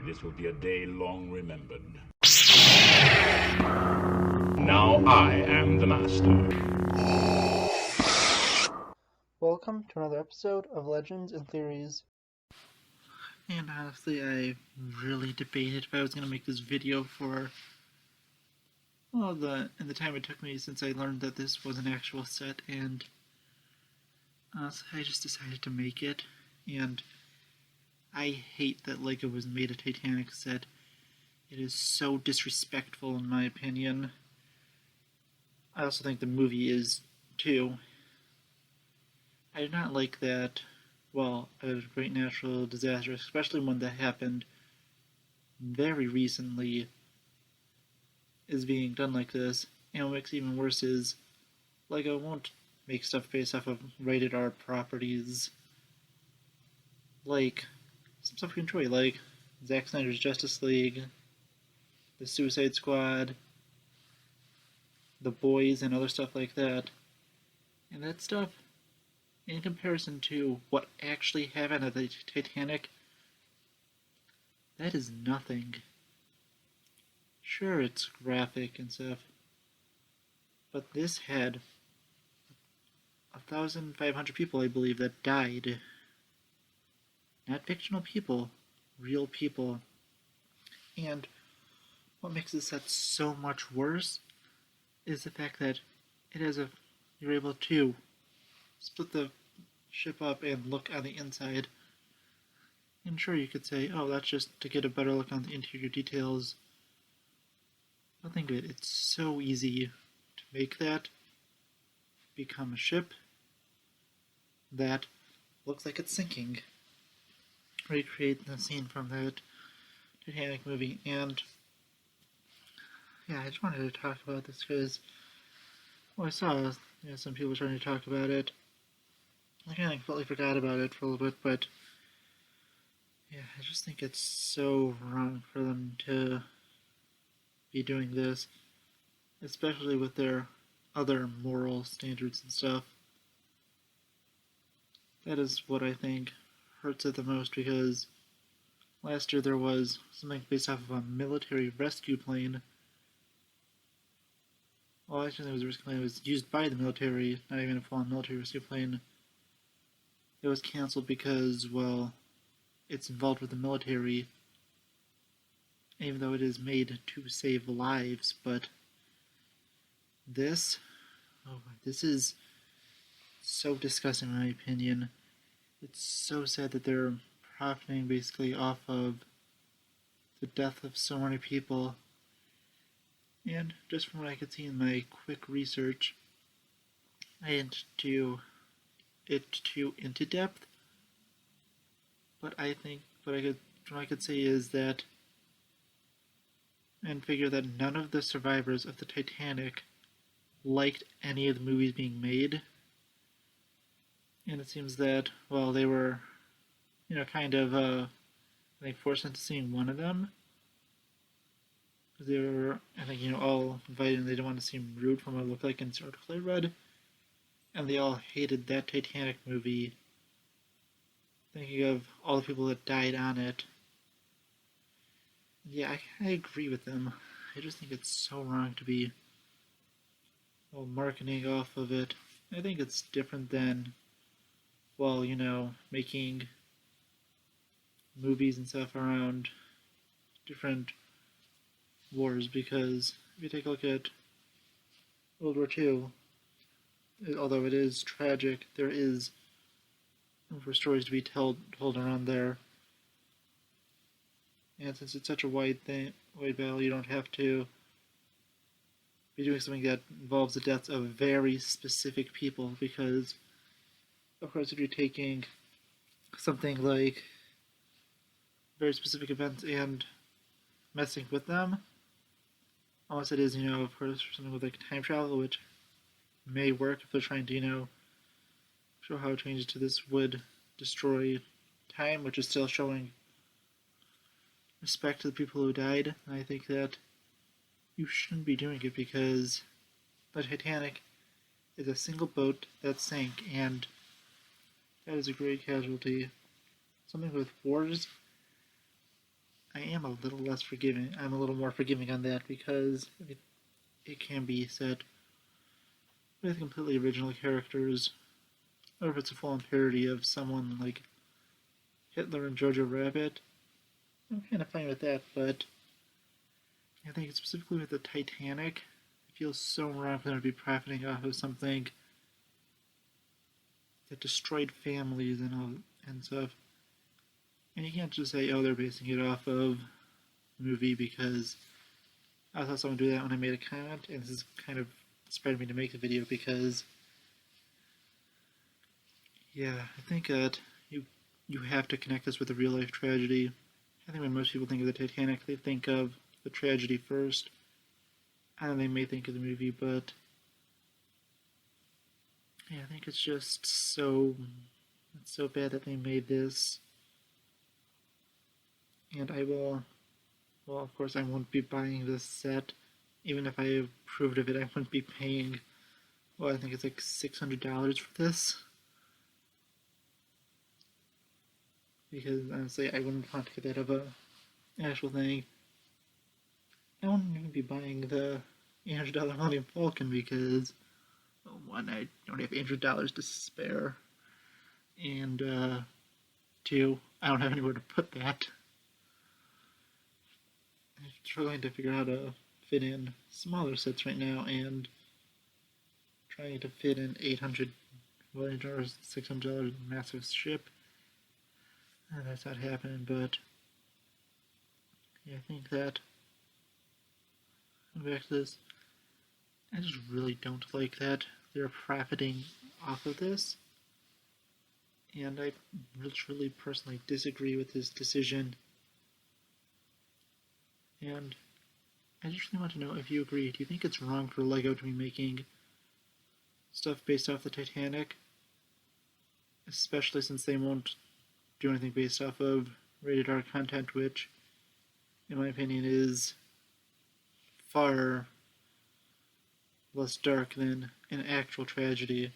This will be a day long remembered. Now I am the master. Welcome to another episode of Legends and Theories. And honestly, I really debated if I was going to make this video for the time it took me since I learned that this was an actual set, and honestly, I just decided to make it. And I hate that Lego has made a Titanic set. It is so disrespectful in my opinion. I also think the movie is too. I did not like that, a great natural disaster, especially one that happened very recently, is being done like this. And what makes it even worse is Lego won't make stuff based off of rated R properties. Like some stuff we enjoy, like Zack Snyder's Justice League, the Suicide Squad, The Boys, and other stuff like that. And that stuff, in comparison to what actually happened at the Titanic, that is nothing. Sure, it's graphic and stuff, but this had 1,500 people, I believe, that died. Not fictional people, real people. And what makes this set so much worse is the fact that you're able to split the ship up and look on the inside. And sure, you could say, oh, that's just to get a better look on the interior details. But think of it, it's so easy to make that become a ship that looks like it's sinking. Recreate the scene from that Titanic movie. And yeah, I just wanted to talk about this because I saw some people trying to talk about it. I kind of completely forgot about it for a little bit, but yeah, I just think it's so wrong for them to be doing this, especially with their other moral standards and stuff. That is what I think hurts it the most, because last year there was something based off of a military rescue plane. Well, actually, it was used by the military, not even a full-on military rescue plane. It was canceled because, it's involved with the military, even though it is made to save lives. But this is so disgusting in my opinion. It's so sad that they're profiting basically off of the death of so many people. And just from what I could see in my quick research, I didn't do it too into depth, but I think what I could say is that, and figure that none of the survivors of the Titanic liked any of the movies being made. And it seems that, they were, kind of, I think, forced into seeing one of them. They were, I think, all invited, and they didn't want to seem rude from what it looked like in the article I read. And they all hated that Titanic movie, thinking of all the people that died on it. Yeah, I agree with them. I just think it's so wrong to be marketing off of it. I think it's different than, making movies and stuff around different wars, because if you take a look at World War II, although it is tragic, there is room for stories to be told around there. And since it's such a wide battle, you don't have to be doing something that involves the deaths of very specific people, because, of course, if you're taking something like very specific events and messing with them, unless it is, of course, something with like time travel, which may work if they're trying to, show how changes to this would destroy time, which is still showing respect to the people who died. And I think that you shouldn't be doing it, because the Titanic is a single boat that sank, and that is a great casualty. something with wars, I am a little less forgiving. I'm a little more forgiving on that because it can be set with completely original characters, or if it's a full-on parody of someone like Hitler and Jojo Rabbit. I'm kind of fine with that, but I think specifically with the Titanic, it feels so wrong for them to be profiting off of something that destroyed families and stuff. And you can't just say, oh, they're basing it off of the movie, because I saw someone do that when I made a comment, and this is kind of inspired me to make the video because, yeah, I think that you have to connect this with a real life tragedy. I think when most people think of the Titanic, they think of the tragedy first, and then they may think of the movie, but yeah, I think it's just so bad that they made this. And well, of course I won't be buying this set. Even if I approved of it, I wouldn't be paying, well, I think it's like $600 for this. Because honestly, I wouldn't want to get that of a actual thing. I wouldn't even be buying the $800 Millennium Falcon because, well, one, I don't have $800 to spare, and two, I don't have anywhere to put that. I'm struggling to figure out how to fit in smaller sets right now, and trying to fit in $800 or $600 massive ship. And that's not happening, but yeah, I think that, back to this, I just really don't like that they're profiting off of this, and I really personally disagree with this decision, and I just really want to know if you agree. Do you think it's wrong for Lego to be making stuff based off the Titanic, especially since they won't do anything based off of rated R content, which, in my opinion, is far less dark than an actual tragedy?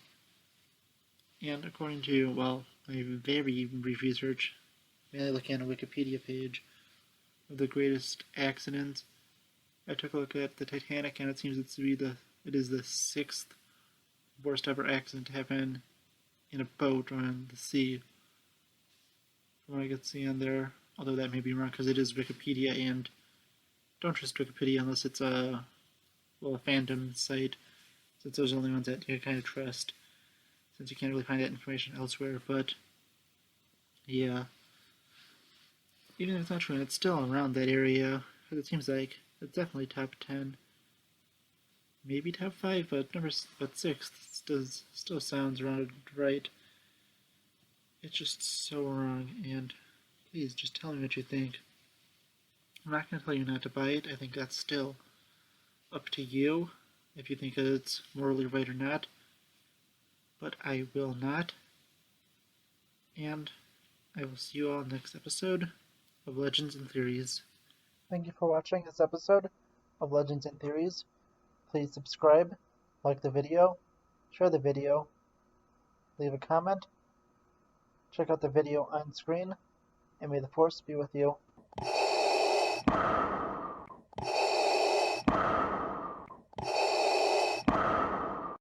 And according to, well, my very brief research, mainly looking at a Wikipedia page of the greatest accidents, I took a look at the Titanic, and it seems it is the sixth worst ever accident to happen in a boat or on the sea. From what I could see on there, although that may be wrong because it is Wikipedia, and don't trust Wikipedia unless it's a fandom site, since those are the only ones that you can kind of trust, since you can't really find that information elsewhere. But yeah, even if it's not true, it's still around that area, because it seems like it's definitely top 10, maybe top 5, but 6th still sounds around right. It's just so wrong, and please just tell me what you think. I'm not going to tell you not to buy it. I think that's still up to you, if you think it's morally right or not. But I will not. And I will see you all next episode of Legends and Theories. Thank you for watching this episode of Legends and Theories. Please subscribe, like the video, share the video, leave a comment, check out the video on screen, and may the Force be with you.